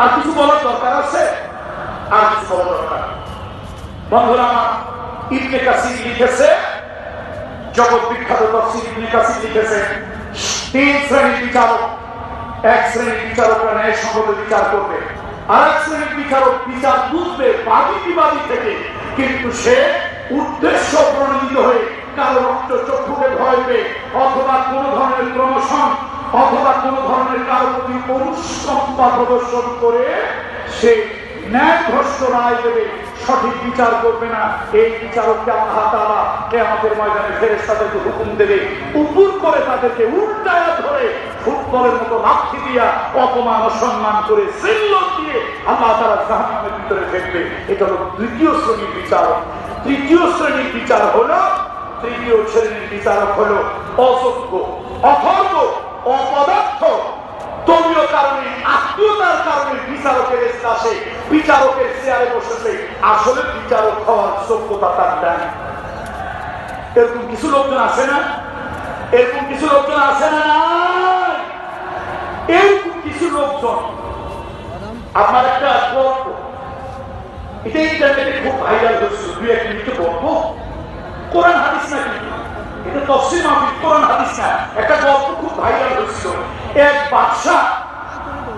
আর কিছু বলার দরকার আছে? আর কিছু বলার দরকার? বন্ধুরা আমার, ইবনে কাসির লিখেছে, জগৎ বিখ্যাত তাফসীর ইবনে কাসির লিখেছে, 3 শ্রেণীর বিচারক। এক শ্রেণীর বিচারকরা ন্যায়সঙ্গত বিচার করবে, আর এক শ্রেণীর বিচারক বিচার বুঝবে বাদী বিবাদী থেকে, কিন্তু সে উদ্দেশ্য প্রণোদিত হয়ে কারো রক্ত চক্ষুকে ভয় পেয়ে অথবা কোন ধরনের প্রমোশন অথবা কোন ধরনের কারো প্রতি অনুকম্পা প্রদর্শন করে সে ন্যায়ভ্রষ্ট রায় দেবে, সঠিক বিচার করবে না। এই বিচারককে আল্লাহ তাআলা কিয়ামতের ময়দানে ফেরেশতাদেরকে হুকুম দেবে, উপর করে তাদেরকে উল্টায়া ধরে ফুটবলের মতো লাথি দিয়া অপমান অসম্মান করে সিল্লত দিয়ে আল্লাহ তাআলা জাহান্নামের ভিতরে ফেলবে। এটা হলো দ্বিতীয় শ্রেণীর বিচারক। তৃতীয় শ্রেণীর বিচার হলো তৃতীয় শ্রেণীর বিচারক হলো অযোগ্য, অথর্ব, অপদার্থ, দলীয় কারণে, আত্মীয়তার কারণে বিচারকের কাছে, বিচারকের চেয়ারে বসেছে, আসলে বিচারক হওয়ার যোগ্যতা তার নাই। এরকম কিছু লোকজন আছে না? এরকম কিছু লোকজন আছে না? এরকম কিছু লোকজন। আপনার একটা গল্প, এটা ইন্টারনেটে খুব ভাইরাল হয়েছিল, 2-1 মিনিটে গল্প, কোরআন হাদিস না, কিন্তু এটা তাফসীর মাহফিল, কোরআন হাদিস না, একটা গল্প খুব ভাইরাল হয়েছিল। এক বাদশা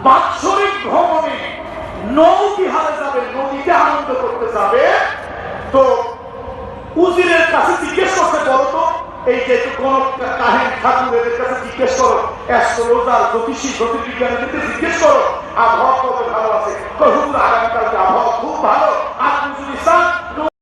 বাৎসরিক ভ্রমণে নৌবিহারে যাবে, নদীতে আনন্দ করতে যাবে। তো উজিরের কাছে জিজ্ঞেস করতে, বলো তো এই যে কোন কাহিনী ঠাকুর এদের কাছে জিজ্ঞেস করো, অ্যাস্ট্রোলজার, জ্যোতিষী, জ্যোতির্বিজ্ঞানীদেরকে জিজ্ঞেস করো আবহাওয়া কত ভালো আছে। হুজুর আগামীকালকে আবহাওয়া খুব ভালো,